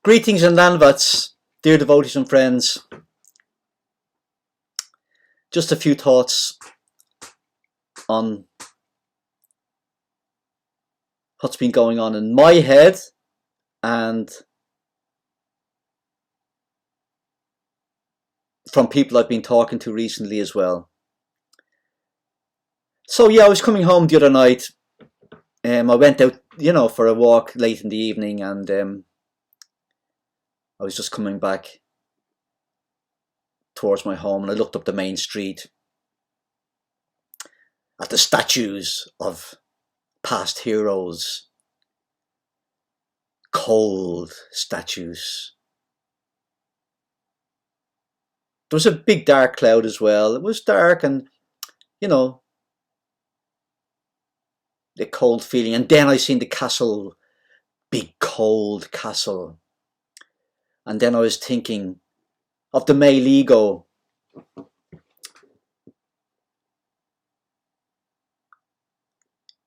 Greetings and Landvats, dear devotees and friends. Just a few thoughts on what's been going on in my head and from people I've been talking to recently as well. So yeah, I was coming home the other night. I went out, for a walk late in the evening, and I was just coming back towards my home, and I looked up the main street at the statues of past heroes, cold statues. There was a big dark cloud as well. It was dark and, the cold feeling. And then I seen the castle, big cold castle. And then I was thinking of the male ego.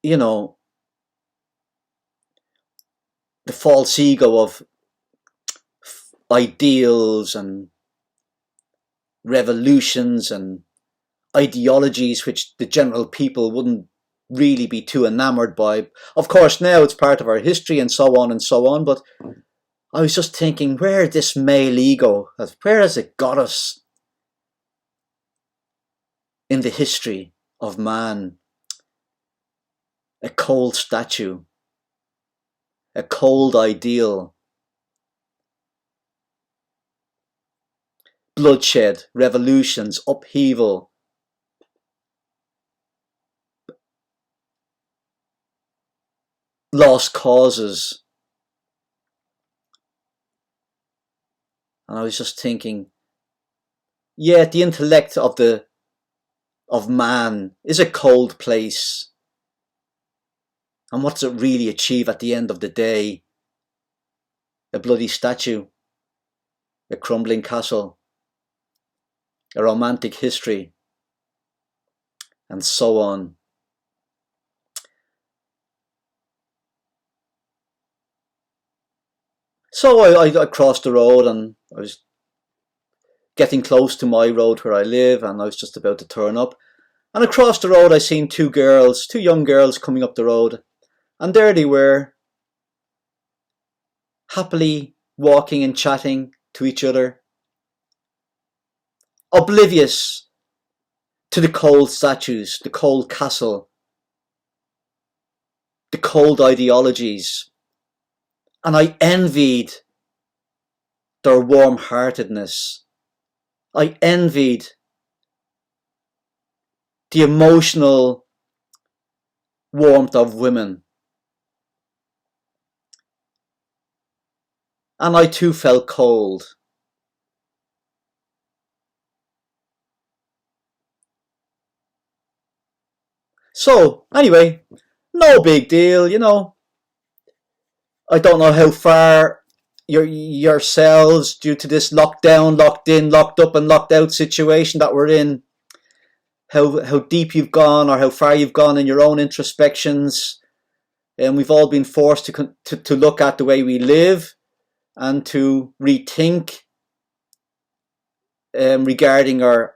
The false ego of ideals and revolutions and ideologies which the general people wouldn't really be too enamored by. Of course, now it's part of our history and so on, but I was just thinking, where this male ego, where has it got us in the history of man? A cold statue, a cold ideal, bloodshed, revolutions, upheaval, lost causes. And I was just thinking, yeah, the intellect of man is a cold place. And what does it really achieve at the end of the day? A bloody statue, a crumbling castle, a romantic history, and so on. So I crossed the road, and I was getting close to my road where I live, and I was just about to turn up. And across the road I seen two young girls coming up the road, and there they were, happily walking and chatting to each other, oblivious to the cold statues, the cold castle, the cold ideologies. And I envied their warm-heartedness. I envied the emotional warmth of women. And I too felt cold. So, anyway, no big deal, I don't know how far yourselves, due to this lockdown, locked in, locked up and locked out situation that we're in, how deep you've gone or how far you've gone in your own introspections. And we've all been forced to look at the way we live and to rethink regarding our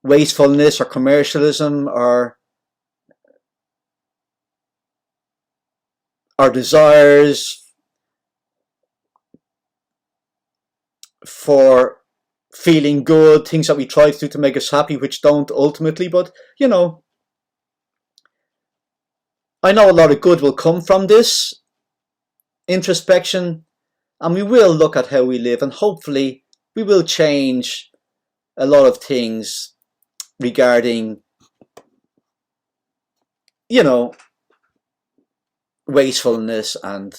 wastefulness or commercialism or our desires for feeling good, things that we try to do to make us happy, which don't ultimately. But, I know a lot of good will come from this introspection, and we will look at how we live, and hopefully we will change a lot of things regarding, wastefulness and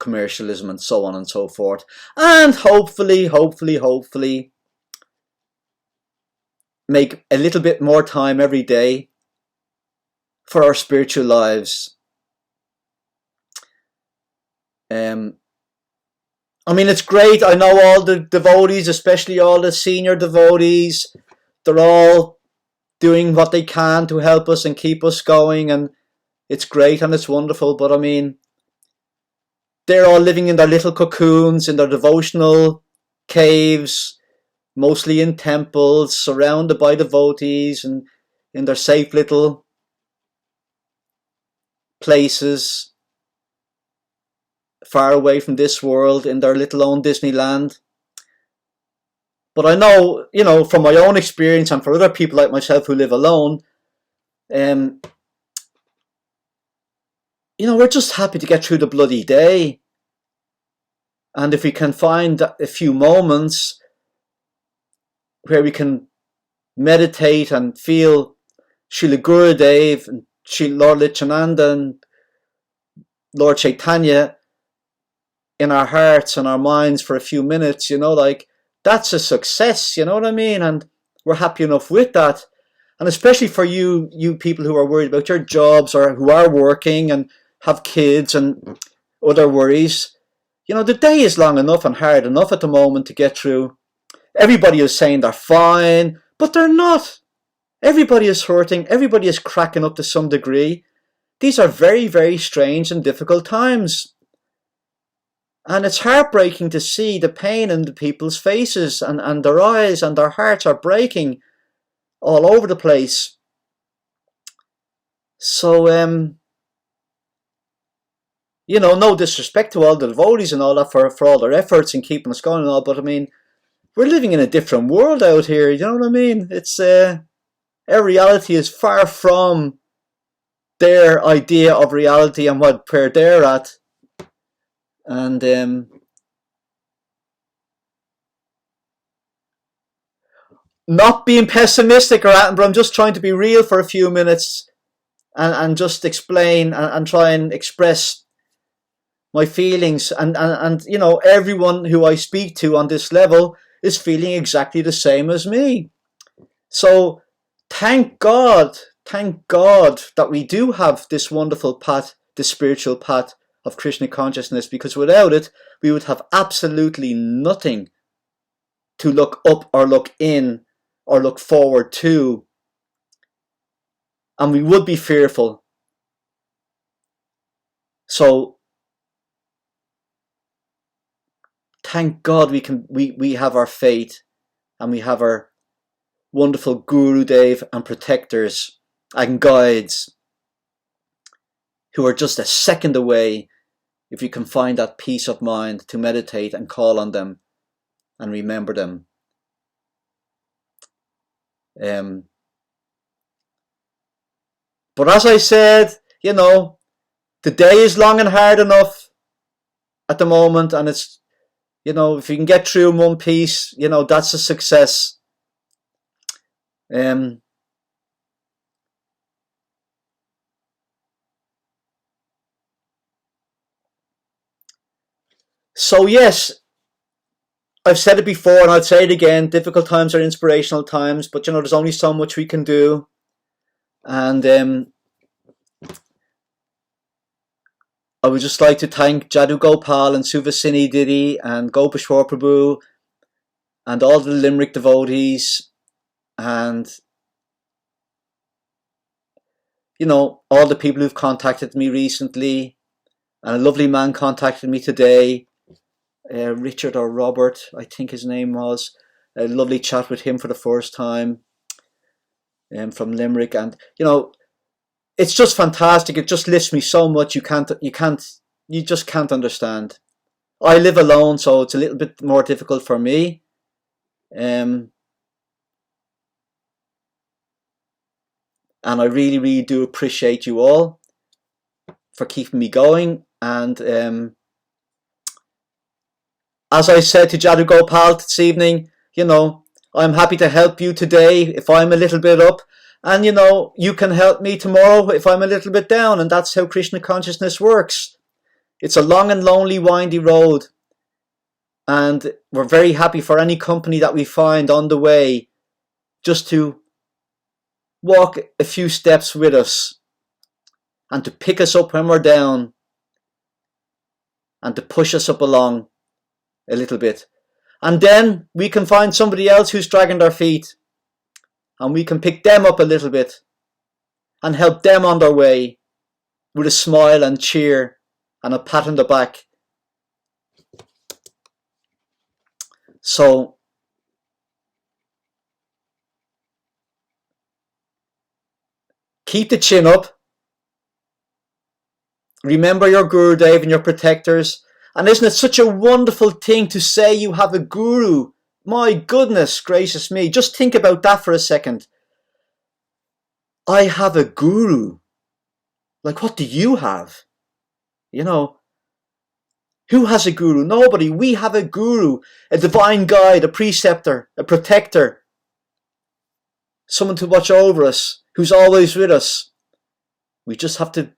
commercialism and so on and so forth. And hopefully make a little bit more time every day for our spiritual lives. It's great. I know all the devotees, especially all the senior devotees, they're all doing what they can to help us and keep us going, and it's great and it's wonderful. But they're all living in their little cocoons, in their devotional caves, mostly in temples, surrounded by devotees, and in their safe little places, far away from this world, in their little own Disneyland. But I know, from my own experience and for other people like myself who live alone, we're just happy to get through the bloody day. And if we can find a few moments where we can meditate and feel Srila Gurudev and Lord Nityananda and Lord Chaitanya in our hearts and our minds for a few minutes, that's a success, you know what I mean? And we're happy enough with that. And especially for you people who are worried about your jobs or who are working and have kids and other worries, the day is long enough and hard enough at the moment to get through. Everybody is saying they're fine, but they're not. Everybody is hurting. Everybody is cracking up to some degree. These are very, very strange and difficult times. And it's heartbreaking to see the pain in the people's faces, and their eyes and their hearts are breaking all over the place. So, no disrespect to all the devotees and all that for all their efforts in keeping us going and all, but I mean, we're living in a different world out here, you know what I mean? It's, our reality is far from their idea of reality and where they're at. And, not being pessimistic or anything, but I'm just trying to be real for a few minutes and just explain and try and express my feelings. And everyone who I speak to on this level is feeling exactly the same as me. So thank God that we do have this wonderful path, this spiritual path of Krishna consciousness, because without it, we would have absolutely nothing to look up or look in or look forward to. And we would be fearful. So thank God we have our faith, and we have our wonderful Gurudev and protectors and guides who are just a second away if you can find that peace of mind to meditate and call on them and remember them. But as I said, the day is long and hard enough at the moment, and it's, if you can get through in one piece, that's a success. So yes, I've said it before and I'll say it again, difficult times are inspirational times, but there's only so much we can do. And I would just like to thank Jadu Gopal and Suvasini Didi and Gopeshwar Prabhu and all the Limerick devotees and all the people who've contacted me recently. And a lovely man contacted me today, Richard or Robert, I think his name was. A lovely chat with him for the first time, from Limerick. And it's just fantastic. It just lifts me so much. You just can't understand. I live alone, so it's a little bit more difficult for me. And I really, really do appreciate you all for keeping me going. And as I said to Jadu Gopal this evening, I'm happy to help you today if I'm a little bit up. And you can help me tomorrow if I'm a little bit down. And that's how Krishna consciousness works. It's a long and lonely, windy road. And we're very happy for any company that we find on the way just to walk a few steps with us and to pick us up when we're down and to push us up along a little bit. And then we can find somebody else who's dragging their feet and we can pick them up a little bit and help them on their way with a smile and cheer and a pat on the back So keep the chin up. Remember your Gurudev and your protectors. And isn't it such a wonderful thing to say you have a guru? My goodness gracious me. Just think about that for a second. I have a guru. Like, what do you have? You know, who has a guru? Nobody. We have a guru, a divine guide, a preceptor, a protector, someone to watch over us, who's always with us. We just have to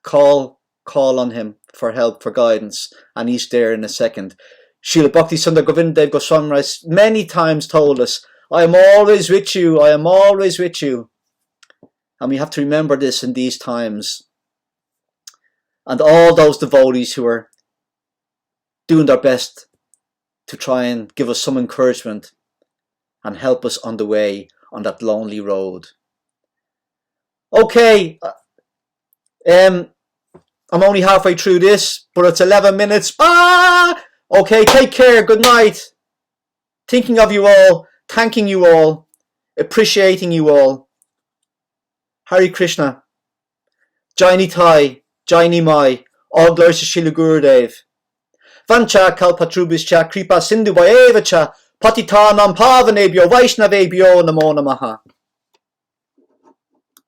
call on him for help, for guidance, and he's there in a second. Srila Bhakti Sundar Govindadev Goswami Maharaj many times told us, I am always with you, I am always with you. And we have to remember this in these times. And all those devotees who are doing their best to try and give us some encouragement and help us on the way on that lonely road. Okay, I'm only halfway through this, but it's 11 minutes. Okay, take care, good night. Thinking of you all, thanking you all, appreciating you all. Hare Krishna. Jai Nitai, Jai Nimai, all glories to Srila Gurudev. Vancha kalpatrubhischa kripa sindhu vayevacha patitanam pavanebhyo vaishnavebhyo namo namaha.